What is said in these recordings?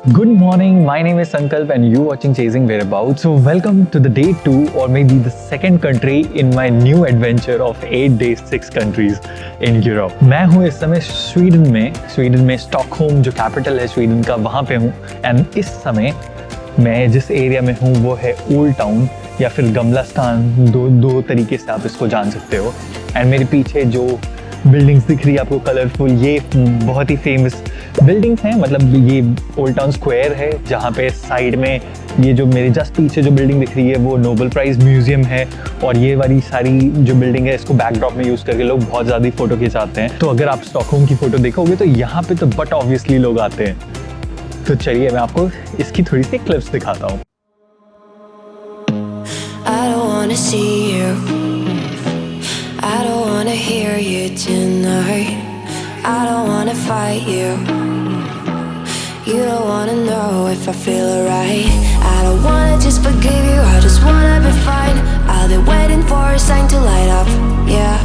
Good morning, my name is Sankalp and you watching Chasing Whereabouts. So welcome to the day 2 or maybe the second country in my new adventure of 8 days 6 countries in Europe. मैं हूँ इस समय Sweden में Stockholm जो capital है Sweden का वहाँ पे हूँ एंड इस समय मैं जिस एरिया में हूँ वो है ओल्ड टाउन या फिर गमलास्तान, दो तरीके से आप इसको जान सकते हो। एंड मेरे पीछे जो बिल्डिंग्स दिख रही है आपको कलरफुल, ये बहुत ही फेमस बिल्डिंग्स हैं। मतलब ये ओल्ड टाउन स्क्वायर है जहाँ पे साइड में ये जो मेरे जस्ट पीछे जो बिल्डिंग दिख रही है वो नोबेल प्राइज़ म्यूजियम है। और ये वाली सारी जो बिल्डिंग है इसको बैकड्रॉप में यूज़ करके लोग बहुत ज़्यादा फ़ोटो खिंचाते हैं। तो अगर आप स्टॉकहोम की फ़ोटो देखोगे तो यहाँ पे तो बट ऑब्वियसली लोग आते हैं। तो चलिए मैं आपको इसकी थोड़ी सी क्लिप्स दिखाता हूँ। I don't wanna see you, I don't wanna hear you tonight, I don't wanna fight you, you don't wanna know if I feel alright, I don't wanna just forgive you, I just wanna be fine, I'll be waiting for a sign to light up, yeah,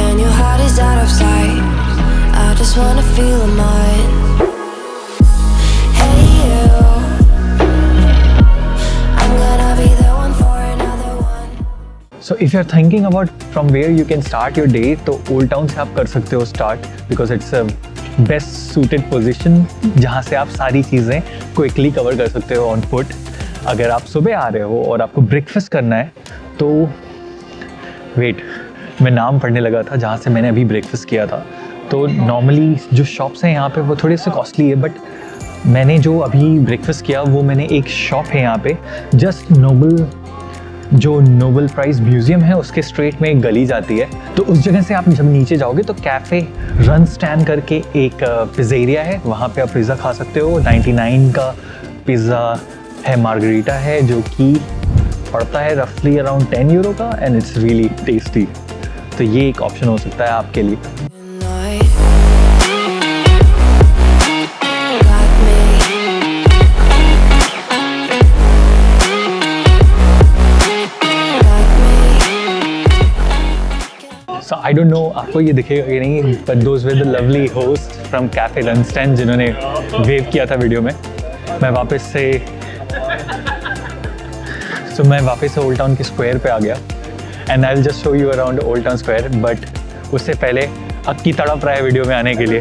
and your heart is out of sight, I just wanna feel mine. Hey you, So if you're thinking about from where you can start your day, तो old town से आप कर सकते हो start because it's a best suited position जहाँ से आप सारी चीज़ें क्विकली कवर कर सकते हो ऑन फुट। अगर आप सुबह आ रहे हो और आपको ब्रेकफास्ट करना है तो वेट, मैं नाम पढ़ने लगा था जहाँ से मैंने अभी ब्रेकफास्ट किया था। तो नॉर्मली जो शॉप्स हैं यहाँ पे वो थोड़े से कॉस्टली है, बट मैंने जो अभी ब्रेकफास्ट किया वो मैंने एक शॉप है यहाँ पे जस्ट नोबेल प्राइज़ म्यूजियम है उसके स्ट्रेट में एक गली जाती है। तो उस जगह से आप जब नीचे जाओगे तो कैफ़े रन स्टैंड करके एक पिज़्ज़ेरिया है, वहाँ पे आप पिज़्ज़ा खा सकते हो। 99 का पिज़्ज़ा है, मार्गरीटा है जो कि पड़ता है रफली अराउंड 10 यूरो का एंड इट्स रियली टेस्टी। तो ये एक ऑप्शन हो सकता है आपके लिए। So I don't know आपको ये दिखेगा कि नहीं, but those were the lovely hosts from Cafe Runstand जिन्होंने वेव किया था वीडियो में। मैं वापस से ओल्ड टाउन के स्क्वायर पे आ गया and I will just show you around old town square. But उससे पहले अक्की तड़प रहा है वीडियो में आने के लिए,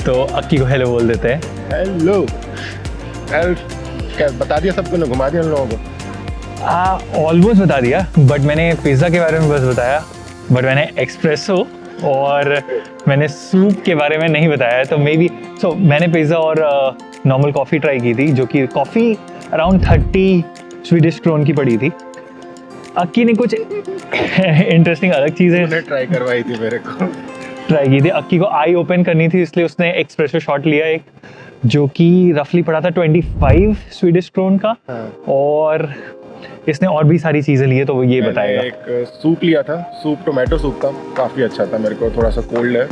तो अक्की को हेलो बोल देते हैं। हेलो। क्या बता दिया सबको ना, घुमा दिया उन लोगों को? ऑलमोस्ट बता दिया, बट मैंने पिज़्ज़ा के बारे में बस बताया, बट मैंने एक्सप्रेसो और मैंने सूप के बारे में नहीं बताया। तो मे बी मैंने पिज़्ज़ा और नॉर्मल कॉफ़ी ट्राई की थी, जो कि कॉफ़ी अराउंड 30 स्वीडिश क्रोन की पड़ी थी। अक्की ने कुछ इंटरेस्टिंग अलग चीज़ें ट्राई करवाई थी, मेरे को ट्राई की थी। अक्की को आई ओपन करनी थी इसलिए उसने एक्सप्रेसो शॉट लिया एक, जो कि रफली पड़ा था 25 स्वीडिश क्रोन का। और इसने और भी सारी चीज़ें ली है तो वो ये बताएगा। एक सूप लिया था, सूप टोमेटो सूप था, काफ़ी अच्छा था। मेरे को थोड़ा सा कोल्ड है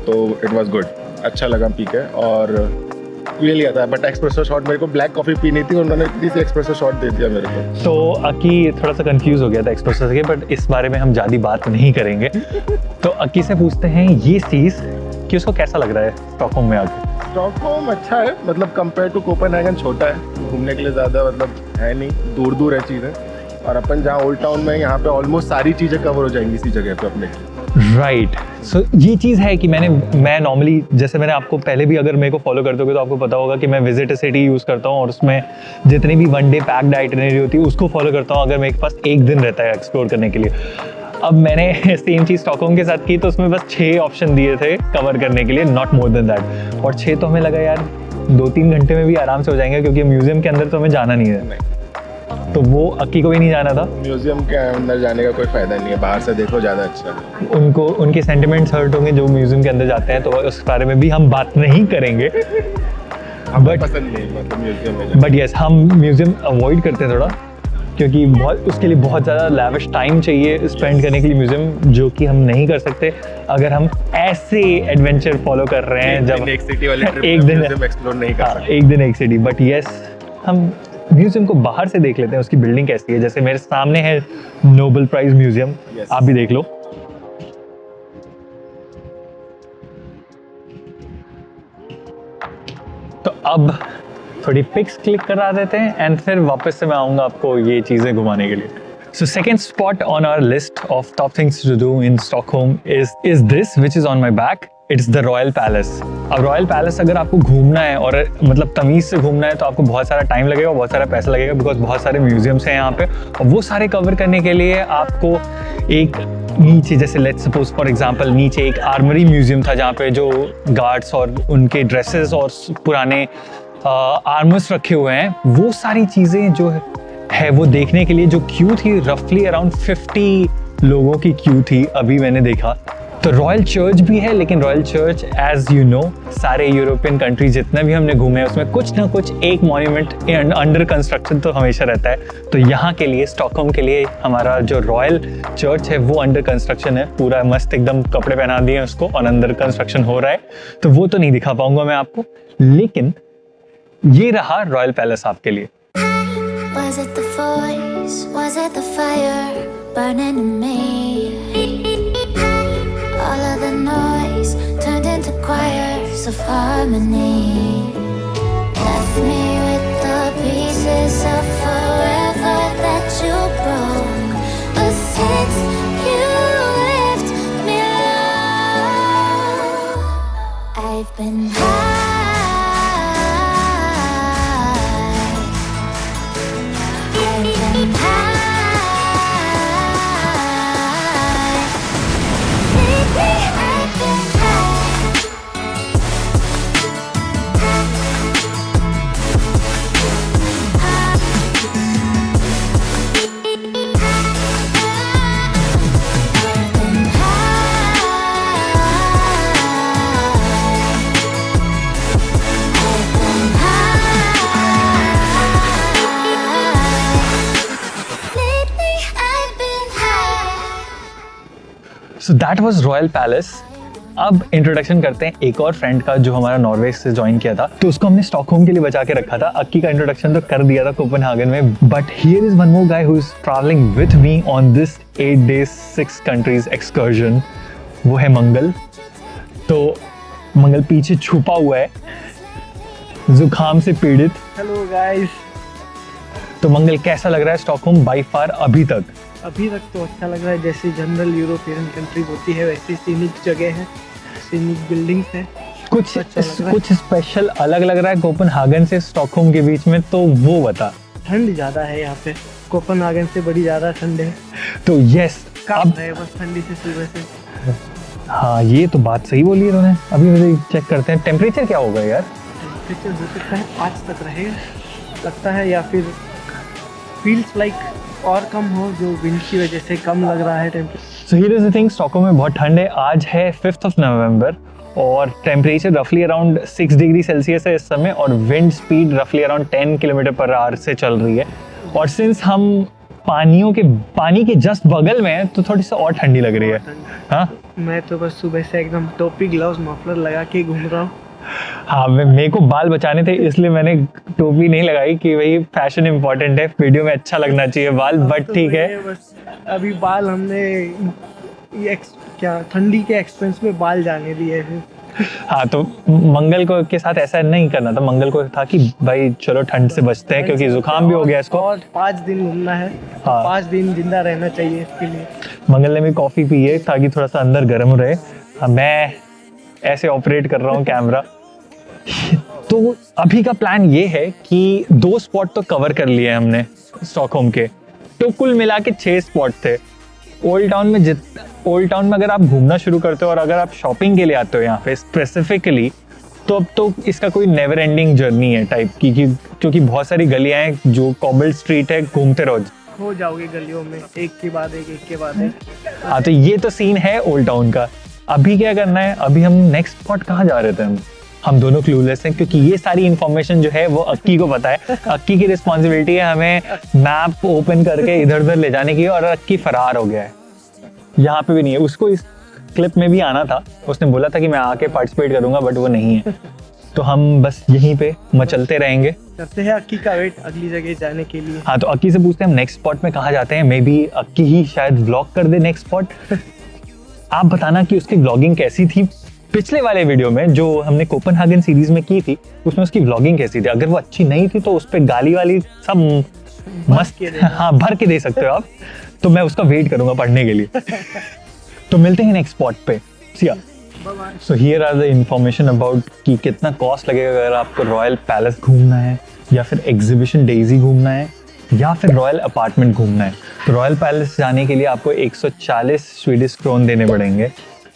तो इट वाज गुड, अच्छा लगा पी के। और ये लिया था, बट एक्सप्रेसो शॉट मेरे को ब्लैक कॉफ़ी पीनी थी, उन्होंने इतनी सी एक्सप्रेसो शॉट दे दिया मेरे को। तो अक्की थोड़ा सा कंफ्यूज हो गया था एक्सप्रेसो से, बट इस बारे में हम ज़्यादा बात नहीं करेंगे। तो अक्की से पूछते हैं ये चीज़ कि उसको कैसा लग रहा है स्टॉकहोम में आके। स्टॉकहोम अच्छा है, मतलब कंपेयर टू कोपेनहेगन छोटा है, घूमने के लिए ज़्यादा मतलब है नहीं, दूर दूर है चीज़ें। और अपन जहाँ ओल्ड टाउन में, यहाँ पे ऑलमोस्ट सारी चीज़ें कवर हो जाएंगी इसी जगह पे अपने की। राइट। सो ये चीज़ है कि मैं नॉर्मली, जैसे मैंने आपको पहले भी, अगर मेरे को फॉलो करते होगे तो आपको पता होगा कि मैं विजिट सिटी यूज़ करता हूँ और उसमें जितनी भी वन डे पैक्ड आइटिनरी होती है उसको फॉलो करता हूँ अगर मेरे पास एक दिन रहता है एक्सप्लोर करने के लिए। अब मैंने सेम चीज़ स्टॉकहोम के साथ की तो उसमें बस 6 ऑप्शन दिए थे कवर करने के लिए, नॉट मोर देन दैट। और 6 तो हमें लगा यार 2-3 घंटे में भी आराम से हो जाएंगे, क्योंकि म्यूजियम के अंदर तो हमें जाना नहीं है। तो वो अक्की को भी नहीं जाना था। म्यूजियम के अंदर जाने का कोई फ़ायदा नहीं है, बाहर से देखो ज़्यादा अच्छा है। उनको उनके सेंटिमेंट्स हर्ट होंगे जो म्यूजियम के अंदर जाते हैं, तो उस बारे में भी हम बात नहीं करेंगे। बट पसंद नहीं मतलब म्यूजियम में। बट यस, हम म्यूजियम अवॉइड करते हैं थोड़ा, क्योंकि उसके लिए बहुत ज़्यादा लैविश टाइम चाहिए स्पेंड करने के लिए म्यूजियम, जो कि हम नहीं कर सकते अगर हम ऐसे एडवेंचर फॉलो कर रहे हैं जब एक सिटी वाले ट्रिप एक दिन एक्सप्लोर नहीं कर सकते। एक दिन एक सिटी। बट यस, हम म्यूजियम को बाहर से देख लेते हैं, उसकी बिल्डिंग कैसी है। जैसे मेरे सामने है नोबेल प्राइज़ म्यूजियम, आप भी देख लो। तो अब थोड़ी पिक्स क्लिक करा देते हैं एंड फिर वापस से मैं आऊँगा आपको ये चीज़ें घुमाने के लिए. So second spot on our list of top things to do in Stockholm is this, which is on my back. It's the Royal Palace. अब Royal Palace अगर आपको घूमना है और मतलब तमीज़ से घूमना है तो आपको बहुत सारा टाइम लगेगा, बहुत सारा पैसा लगेगा, बिकॉज बहुत सारे म्यूजियम्स हैं यहाँ पे और वो सारे कवर करने के लिए आपको एक नीचे, जैसे लेट्स सपोज फॉर एग्जांपल नीचे एक आर्मरी म्यूजियम था जहाँ पे जो गार्ड्स और उनके ड्रेसेस और पुराने आर्मर्स रखे हुए हैं, वो सारी चीज़ें जो है वो देखने के लिए जो क्यू थी, रफली अराउंड 50 लोगों की क्यू थी अभी मैंने देखा. तो रॉयल चर्च भी है, लेकिन royal church as you know सारे यूरोपियन कंट्री जितने भी हमने घूमे उसमें कुछ ना कुछ एक मॉन्यूमेंट अंडर कंस्ट्रक्शन तो हमेशा रहता है. तो यहाँ के लिए स्टॉकहोम के लिए हमारा जो रॉयल चर्च है वो अंडर कंस्ट्रक्शन है, पूरा मस्त एकदम कपड़े पहना दिए उसको और अंदर कंस्ट्रक्शन हो रहा है, तो वो तो नहीं दिखा पाऊंगा मैं आपको, लेकिन ये रहा रॉयल पैलेस आपके लिए. Was it the voice? Was it the fire burning in me? All of the noise turned into choirs of harmony. Left me with the pieces of forever that you broke. But since you left me alone, I've been high. So that was royal palace. अब introduction करते हैं एक और friend का जो हमारा Norway से join किया था, तो उसको हमने स्टॉकहोम के लिए बचा के रखा था. अक्की का इंट्रोडक्शन तो कर दिया था कोपेनहेगन में, but here is one more guy who is travelling with me on this 8 days 6 countries excursion. वो है मंगल. तो मंगल पीछे छुपा हुआ है जुकाम से पीड़ित. Hello guys. तो मंगल कैसा लग रहा है स्टॉकहोम बाई फार अभी तक? अभी तक तो अच्छा लग रहा है, जैसे जनरल यूरोपियन कंट्री होती है वैसी सीनिक जगह है, सीनिक बिल्डिंग्स है. कुछ अच्छा लग रहा है. कुछ स्पेशल अलग लग रहा है कोपेनहेगन से स्टॉकहोम के बीच में, तो वो बता. ठंड ज़्यादा है यहाँ पे, कोपेनहेगन से बड़ी ज़्यादा ठंड है. तो यस कांप रहे बस ठंडी से सुबह से. हाँ ये तो बात सही बोली है उन्होंने. अभी मुझे चेक करते हैं टेम्परेचर क्या होगा यार. टेम्परेचर हो सकता है 5 तक रहेगा लगता है, या फिर फील्स लाइक और कम हो, जो विंड की वजह से कम लग रहा है temperature. So here is the thing, Stockholm में बहुत ठंड है. आज है 5th नवंबर और टेम्परेचर रफली अराउंड 6 डिग्री सेल्सियस है इस समय और विंड स्पीड रफली अराउंड 10 km/h से चल रही है. और सिंस हम पानी के जस्ट बगल में है तो थोड़ी सी और ठंडी लग रही है. हाँ मैं तो बस सुबह से एकदम टोपी ग्लव्स मफलर लगा के घूम रहा हूँ. हाँ मेरे को बाल बचाने थे इसलिए मैंने टोपी नहीं लगाई कि भाई फैशन इंपॉर्टेंट है, वीडियो में अच्छा लगना चाहिए बाल, बट तो ठीक है. बस अभी बाल हमने क्या ठंडी के एक्सपेंस में बाल जाने दिए हैं. हाँ तो मंगल को के साथ ऐसा नहीं करना था. मंगल को था कि भाई चलो ठंड से बचते हैं क्योंकि जुकाम भी हो गया इसको. और 5 दिन घूमना है. हाँ. 5 दिन जिंदा रहना चाहिए इसके लिए. मंगल ने भी कॉफ़ी पी है ताकि थोड़ा सा अंदर गर्म रहे. मैं ऐसे ऑपरेट कर रहा हूँ कैमरा. तो अभी का प्लान ये है कि 2 स्पॉट तो कवर कर लिए हमने स्टॉकहोम के, तो कुल मिला के 6 स्पॉट थे. ओल्ड टाउन में अगर आप घूमना शुरू करते हो और अगर आप शॉपिंग के लिए आते हो यहाँ पे स्पेसिफिकली, तो अब तो इसका कोई नेवर एंडिंग जर्नी है टाइप की, क्योंकि बहुत सारी गलियाँ हैं जो कॉबल्ड स्ट्रीट है, घूमते रहो. हो जाओगे गलियों में एक के बाद एक. हाँ तो ये तो सीन है ओल्ड टाउन का. अभी क्या करना है, अभी हम नेक्स्ट स्पॉट कहाँ जा रहे थे? हम दोनों क्लूलेस हैं क्योंकि ये सारी इन्फॉर्मेशन जो है वो अक्की को पता है. अक्की की रिस्पॉन्सिबिलिटी है हमें मैप ओपन करके इधर उधर ले जाने की, और अक्की फरार हो गया है. यहाँ पे भी नहीं है. उसको इस क्लिप में भी आना था, उसने बोला था कि मैं आके पार्टिसिपेट करूंगा, बट वो नहीं है. तो हम बस यहीं पे मचलते रहेंगे. करते हैं अक्की का वेट अगली जगह जाने के लिए. हाँ तो अक्की से पूछते हैं हम नेक्स्ट स्पॉट में कहाँ जाते हैं. मे बी अक्की ही शायद व्लॉग कर दे नेक्स्ट स्पॉट. आप बताना कि उसकी व्लॉगिंग कैसी थी पिछले वाले वीडियो में जो हमने कोपेनहेगन सीरीज में की थी उसमें उसकी व्लॉगिंग कैसी थी, अगर वो अच्छी नहीं थी तो उस पर गाली वाली सब मस्त हाँ भर के दे सकते हो आप, तो मैं उसका वेट करूंगा पढ़ने के लिए। तो मिलते हैं नेक्स्ट स्पॉट पे, सिया। So here are the information about कि कितना कॉस्ट लगेगा अगर आपको रॉयल पैलेस घूमना है या फिर एग्जीबिशन डेजी घूमना है या फिर रॉयल अपार्टमेंट घूमना है। तो रॉयल पैलेस जाने के लिए आपको 140 स्वीडिश क्रोन देने पड़ेंगे,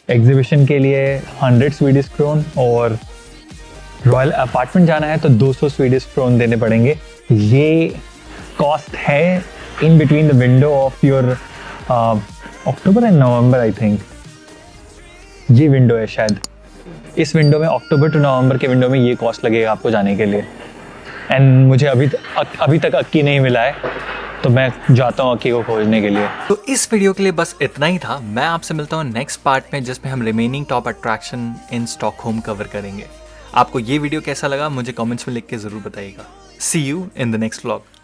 एग्जीबिशन के लिए 100 स्वीडिश क्रोन, और रॉयल अपार्टमेंट जाना है तो 200 स्वीडिश क्रोन देने पड़ेंगे। ये कॉस्ट है in between the window of your October and November, I think ये विंडो है शायद। इस विंडो में अक्टूबर टू नवंबर के विंडो में ये कॉस्ट लगेगा आपको जाने के लिए। एंड मुझे अभी तक अक्की नहीं मिला है, तो मैं जाता हूँ अक्की को खोजने के लिए। तो इस वीडियो के लिए बस इतना ही था। मैं आपसे मिलता हूँ नेक्स्ट पार्ट में, जिसमें हम remaining top attraction in Stockholm cover करेंगे। आपको ये वीडियो कैसा लगा मुझे कमेंट्स में लिख के ज़रूर बताइएगा। See you in the next vlog.